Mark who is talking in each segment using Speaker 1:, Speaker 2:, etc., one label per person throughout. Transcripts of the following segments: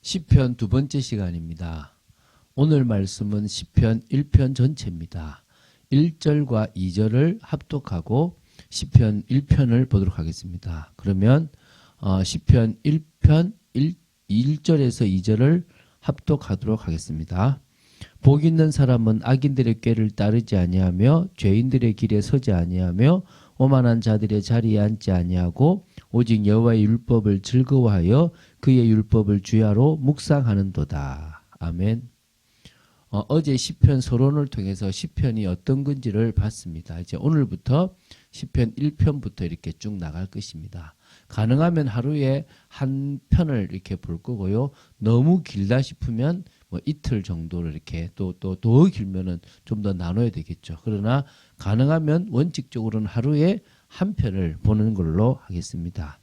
Speaker 1: 시편 두 번째 시간입니다. 오늘 말씀은 시편 1편 전체입니다. 1절과 2절을 합독하고 시편 1편을 보도록 하겠습니다. 그러면 시편 1편 1절에서 2절을 합독하도록 하겠습니다. 복 있는 사람은 악인들의 꾀를 따르지 아니하며 죄인들의 길에 서지 아니하며 오만한 자들의 자리에 앉지 아니하고 오직 여호와의 율법을 즐거워하여 그의 율법을 주야로 묵상하는도다. 아멘. 어제 시편 서론을 통해서 시편이 어떤 건지를 봤습니다. 이제 오늘부터 시편 1편부터 이렇게 쭉 나갈 것입니다. 가능하면 하루에 한 편을 이렇게 볼 거고요. 너무 길다 싶으면 뭐 이틀 정도를 이렇게 또 더 길면은 좀 더 나눠야 되겠죠. 그러나 가능하면 원칙적으로는 하루에 한 편을 보는 걸로 하겠습니다.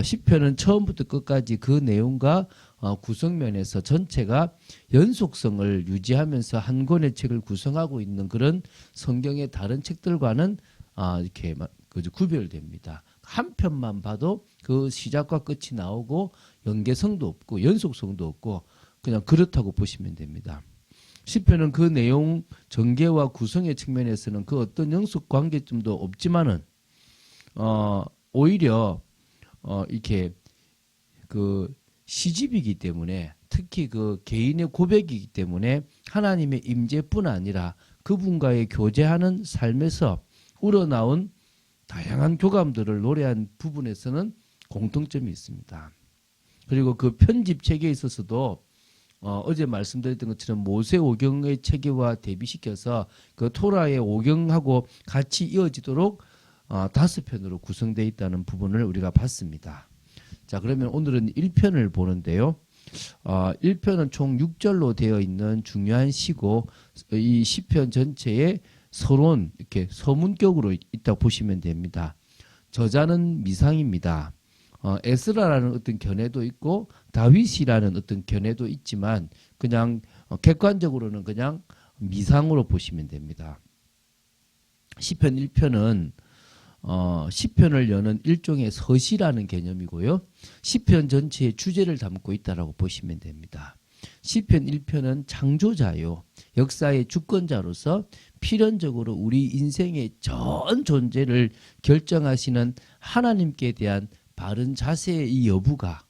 Speaker 1: 시편은 처음부터 끝까지 그 내용과 구성면에서 전체가 연속성을 유지하면서 한 권의 책을 구성하고 있는 그런 성경의 다른 책들과는 이렇게 구별됩니다. 한 편만 봐도 그 시작과 끝이 나오고 연계성도 없고 연속성도 없고 그냥 그렇다고 보시면 됩니다. 시편은 그 내용 전개와 구성의 측면에서는 그 어떤 연속 관계점도 없지만은 오히려 이렇게 그 시집이기 때문에 특히 그 개인의 고백이기 때문에 하나님의 임재뿐 아니라 그분과의 교제하는 삶에서 우러나온 다양한 교감들을 노래한 부분에서는 공통점이 있습니다. 그리고 그 편집 체계에 있어서도 어제 말씀드렸던 것처럼 모세 오경의 체계와 대비시켜서 그 토라의 오경하고 같이 이어지도록 5편으로 구성되어 있다는 부분을 우리가 봤습니다. 자, 그러면 오늘은 1편을 보는데요. 1편은 총 6절로 되어 있는 중요한 시고 이 시편 전체에 서론 이렇게 서문격으로 있다고 보시면 됩니다. 저자는 미상입니다. 에스라라는 어떤 견해도 있고 다윗이라는 어떤 견해도 있지만 그냥 객관적으로는 그냥 미상으로 보시면 됩니다. 시편 1편은 시편을 여는 일종의 서시라는 개념이고요. 시편 전체의 주제를 담고 있다라고 보시면 됩니다. 시편 1편은 창조자요. 역사의 주권자로서 필연적으로 우리 인생의 전 존재를 결정하시는 하나님께 대한 바른 자세의 이 여부가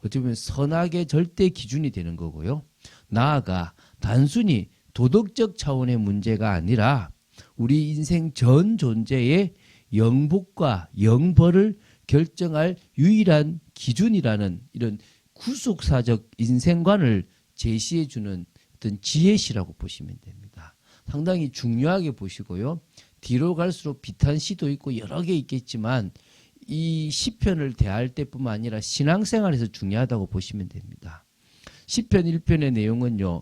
Speaker 1: 어쩌면 선악의 절대 기준이 되는 거고요. 나아가 단순히 도덕적 차원의 문제가 아니라 우리 인생 전 존재의 영복과 영벌을 결정할 유일한 기준이라는 이런 구속사적 인생관을 제시해주는 어떤 지혜시라고 보시면 됩니다. 상당히 중요하게 보시고요. 뒤로 갈수록 비탄시도 있고 여러 개 있겠지만 이 시편을 대할 때뿐만 아니라 신앙생활에서 중요하다고 보시면 됩니다. 시편 1편의 내용은요.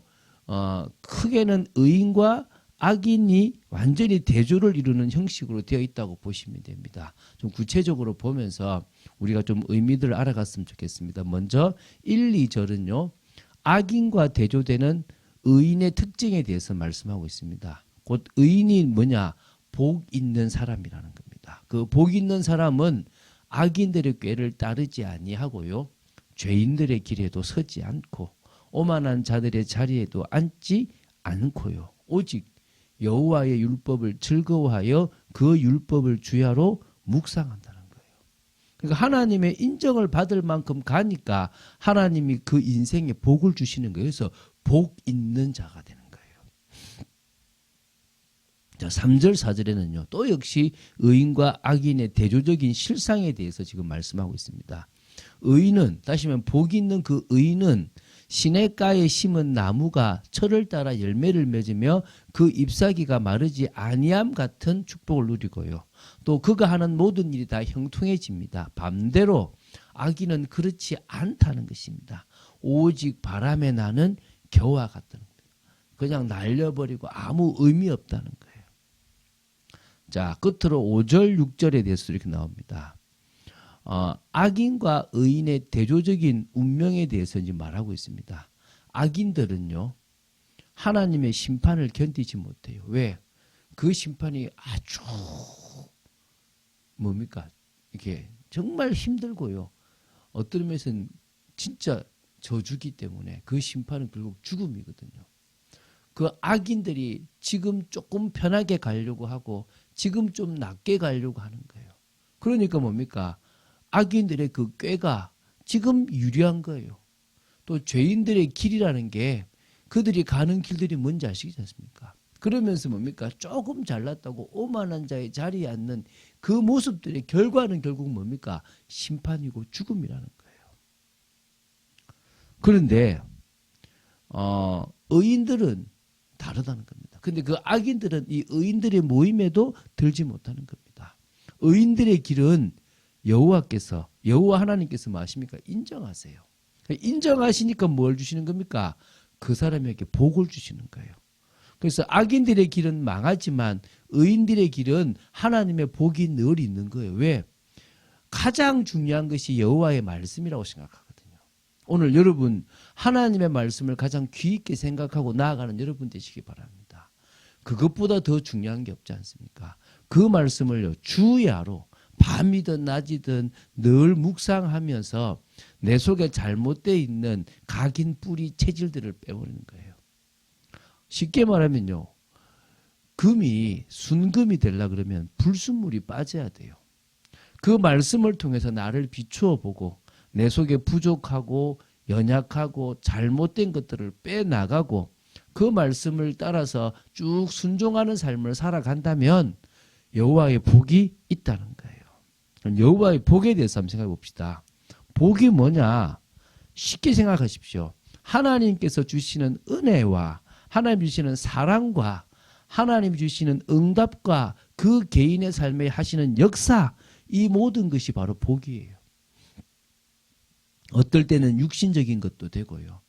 Speaker 1: 크게는 의인과 악인이 완전히 대조를 이루는 형식으로 되어 있다고 보시면 됩니다. 좀 구체적으로 보면서 우리가 좀 의미들을 알아갔으면 좋겠습니다. 먼저 1, 2절은요. 악인과 대조되는 의인의 특징에 대해서 말씀하고 있습니다. 곧 의인이 뭐냐? 복 있는 사람이라는 겁니다. 그 복 있는 사람은 악인들의 꾀를 따르지 아니하고요. 죄인들의 길에도 서지 않고 오만한 자들의 자리에도 앉지 않고요. 오직 여호와의 율법을 즐거워하여 그 율법을 주야로 묵상한다는 거예요. 그러니까 하나님의 인정을 받을 만큼 가니까 하나님이 그 인생에 복을 주시는 거예요. 그래서 복 있는 자가 되는 거예요. 자, 3절 4절에는요. 또 역시 의인과 악인의 대조적인 실상에 대해서 지금 말씀하고 있습니다. 의인은 다시 말하면 복이 있는 그 의인은 시냇가에 심은 나무가 철을 따라 열매를 맺으며 그 잎사귀가 마르지 아니함 같은 축복을 누리고요. 또 그가 하는 모든 일이 다 형통해집니다. 반대로 악인은 그렇지 않다는 것입니다. 오직 바람에 나는 겨와 같다는 겁니다. 그냥 날려버리고 아무 의미 없다는 거예요. 자, 끝으로 5절 6절에 대해서 이렇게 나옵니다. 악인과 의인의 대조적인 운명에 대해서 이제 말하고 있습니다. 악인들은요, 하나님의 심판을 견디지 못해요. 왜? 그 심판이 아주 뭡니까? 이게 정말 힘들고요. 어떤 면에서는 진짜 저주기 때문에 그 심판은 결국 죽음이거든요. 그 악인들이 지금 조금 편하게 가려고 하고 지금 좀 낮게 가려고 하는 거예요. 그러니까 뭡니까? 악인들의 그 꾀가 지금 유리한 거예요. 또 죄인들의 길이라는 게 그들이 가는 길들이 뭔지 아시지 않습니까? 그러면서 뭡니까? 조금 잘났다고 오만한 자의 자리에 앉는 그 모습들의 결과는 결국 뭡니까? 심판이고 죽음이라는 거예요. 그런데 의인들은 다르다는 겁니다. 근데 그 악인들은 이 의인들의 모임에도 들지 못하는 겁니다. 의인들의 길은 여호와 하나님께서 뭐 하십니까? 인정하세요. 인정하시니까 뭘 주시는 겁니까? 그 사람에게 복을 주시는 거예요. 그래서 악인들의 길은 망하지만 의인들의 길은 하나님의 복이 늘 있는 거예요. 왜? 가장 중요한 것이 여호와의 말씀이라고 생각하거든요. 오늘 여러분 하나님의 말씀을 가장 귀 있게 생각하고 나아가는 여러분 되시기 바랍니다. 그것보다 더 중요한 게 없지 않습니까? 그 말씀을요 주야로 밤이든 낮이든 늘 묵상하면서 내 속에 잘못되어 있는 각인 뿌리 체질들을 빼버리는 거예요. 쉽게 말하면요. 금이 순금이 되려고 그러면 불순물이 빠져야 돼요. 그 말씀을 통해서 나를 비추어 보고 내 속에 부족하고 연약하고 잘못된 것들을 빼나가고 그 말씀을 따라서 쭉 순종하는 삶을 살아간다면 여호와의 복이 있다는 거예요. 그럼 여호와의 복에 대해서 한번 생각해 봅시다. 복이 뭐냐? 쉽게 생각하십시오. 하나님께서 주시는 은혜와 하나님 주시는 사랑과 하나님 주시는 응답과 그 개인의 삶에 하시는 역사, 이 모든 것이 바로 복이에요. 어떨 때는 육신적인 것도 되고요.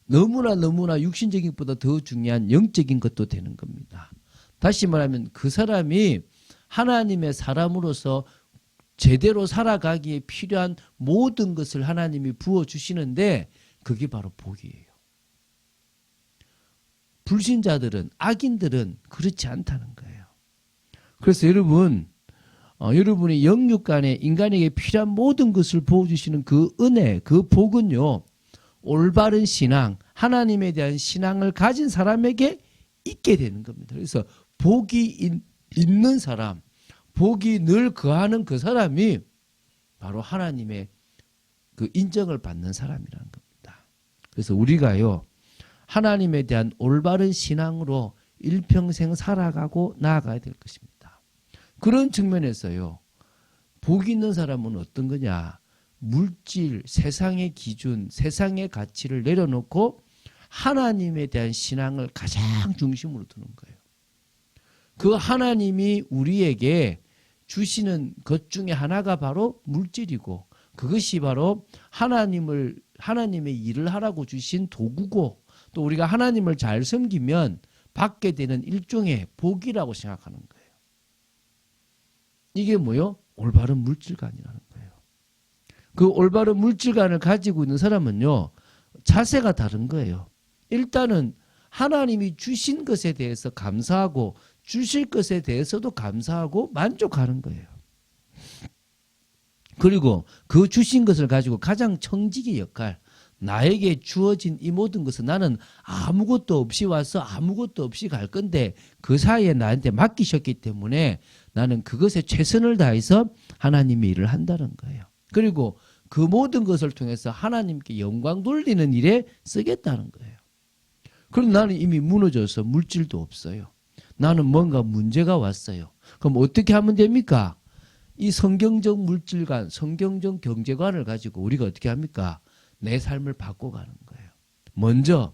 Speaker 1: 너무나 육신적인 것보다 더 중요한 영적인 것도 되는 겁니다. 다시 말하면 그 사람이 하나님의 사람으로서 제대로 살아가기에 필요한 모든 것을 하나님이 부어주시는데 그게 바로 복이에요. 불신자들은, 악인들은 그렇지 않다는 거예요. 그래서 여러분이 영육 간에 인간에게 필요한 모든 것을 부어주시는 그 은혜, 그 복은요, 올바른 신앙, 하나님에 대한 신앙을 가진 사람에게 있게 되는 겁니다. 그래서 복이 있는 사람, 복이 늘 거하는 그 사람이 바로 하나님의 그 인정을 받는 사람이라는 겁니다. 그래서 우리가요, 하나님에 대한 올바른 신앙으로 일평생 살아가고 나아가야 될 것입니다. 그런 측면에서요, 복 있는 사람은 어떤 거냐? 물질, 세상의 기준, 세상의 가치를 내려놓고 하나님에 대한 신앙을 가장 중심으로 두는 거예요. 그 하나님이 우리에게 주시는 것 중에 하나가 바로 물질이고 그것이 바로 하나님의 일을 하라고 주신 도구고 또 우리가 하나님을 잘 섬기면 받게 되는 일종의 복이라고 생각하는 거예요. 이게 뭐요? 올바른 물질관이라는 거예요. 그 올바른 물질관을 가지고 있는 사람은요, 자세가 다른 거예요. 일단은 하나님이 주신 것에 대해서 감사하고 주실 것에 대해서도 감사하고 만족하는 거예요. 그리고 그 주신 것을 가지고 가장 청지기 역할, 나에게 주어진 이 모든 것은 나는 아무것도 없이 와서 아무것도 없이 갈 건데 그 사이에 나한테 맡기셨기 때문에 나는 그것에 최선을 다해서 하나님의 일을 한다는 거예요. 그리고 그 모든 것을 통해서 하나님께 영광 돌리는 일에 쓰겠다는 거예요. 그럼 나는 이미 무너져서 물질도 없어요. 나는 뭔가 문제가 왔어요. 그럼 어떻게 하면 됩니까? 이 성경적 물질관, 성경적 경제관을 가지고 우리가 어떻게 합니까? 내 삶을 바꿔가는 거예요. 먼저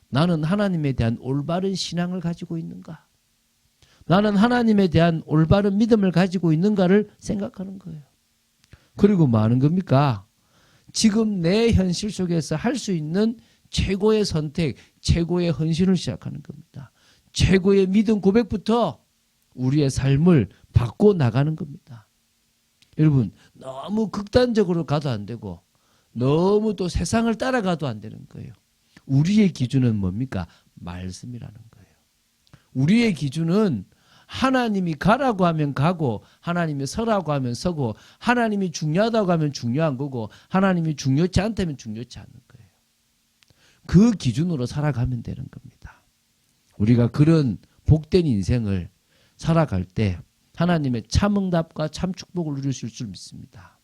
Speaker 1: 나는 하나님에 대한 올바른 신앙을 가지고 있는가? 나는 하나님에 대한 올바른 믿음을 가지고 있는가를 생각하는 거예요. 그리고 뭐 하는 겁니까? 지금 내 현실 속에서 할 수 있는 최고의 선택, 최고의 헌신을 시작하는 겁니다. 최고의 믿음 고백부터 우리의 삶을 바꿔 나가는 겁니다. 여러분, 너무 극단적으로 가도 안 되고 너무 또 세상을 따라가도 안 되는 거예요. 우리의 기준은 뭡니까? 말씀이라는 거예요. 우리의 기준은 하나님이 가라고 하면 가고 하나님이 서라고 하면 서고 하나님이 중요하다고 하면 중요한 거고 하나님이 중요치 않다면 중요치 않은 거예요. 그 기준으로 살아가면 되는 겁니다. 우리가 그런 복된 인생을 살아갈 때 하나님의 참 응답과 참 축복을 누릴 수 있을 줄 믿습니다.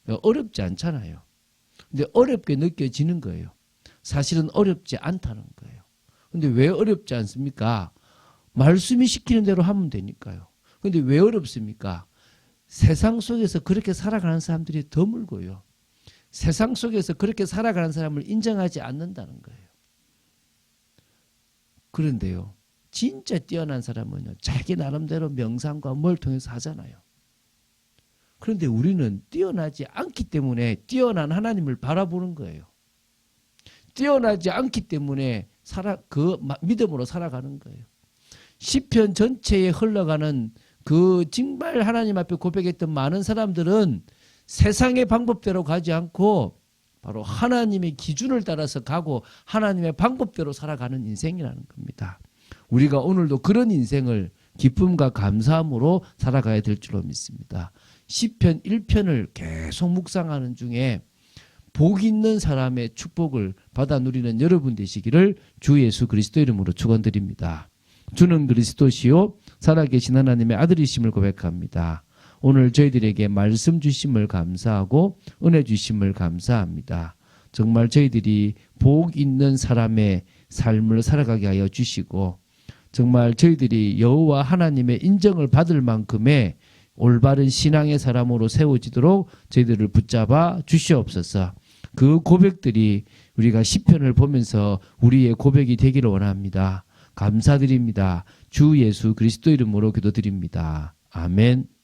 Speaker 1: 어렵지 않잖아요. 근데 어렵게 느껴지는 거예요. 사실은 어렵지 않다는 거예요. 근데 왜 어렵지 않습니까? 말씀이 시키는 대로 하면 되니까요. 근데 왜 어렵습니까? 세상 속에서 그렇게 살아가는 사람들이 드물고요. 세상 속에서 그렇게 살아가는 사람을 인정하지 않는다는 거예요. 그런데요, 진짜 뛰어난 사람은요, 자기 나름대로 명상과 뭘 통해서 하잖아요. 그런데 우리는 뛰어나지 않기 때문에 뛰어난 하나님을 바라보는 거예요. 뛰어나지 않기 때문에 그 믿음으로 살아가는 거예요. 시편 전체에 흘러가는 그 정말 하나님 앞에 고백했던 많은 사람들은 세상의 방법대로 가지 않고 바로 하나님의 기준을 따라서 가고 하나님의 방법대로 살아가는 인생이라는 겁니다. 우리가 오늘도 그런 인생을 기쁨과 감사함으로 살아가야 될 줄로 믿습니다. 시편 1편을 계속 묵상하는 중에 복 있는 사람의 축복을 받아 누리는 여러분 되시기를 주 예수 그리스도 이름으로 축원드립니다. 주는 그리스도시요 살아계신 하나님의 아들이심을 고백합니다. 오늘 저희들에게 말씀 주심을 감사하고 은혜 주심을 감사합니다. 정말 저희들이 복 있는 사람의 삶을 살아가게 하여 주시고 정말 저희들이 여호와 하나님의 인정을 받을 만큼의 올바른 신앙의 사람으로 세워지도록 저희들을 붙잡아 주시옵소서. 그 고백들이 우리가 시편을 보면서 우리의 고백이 되기를 원합니다. 감사드립니다. 주 예수 그리스도 이름으로 기도드립니다. 아멘.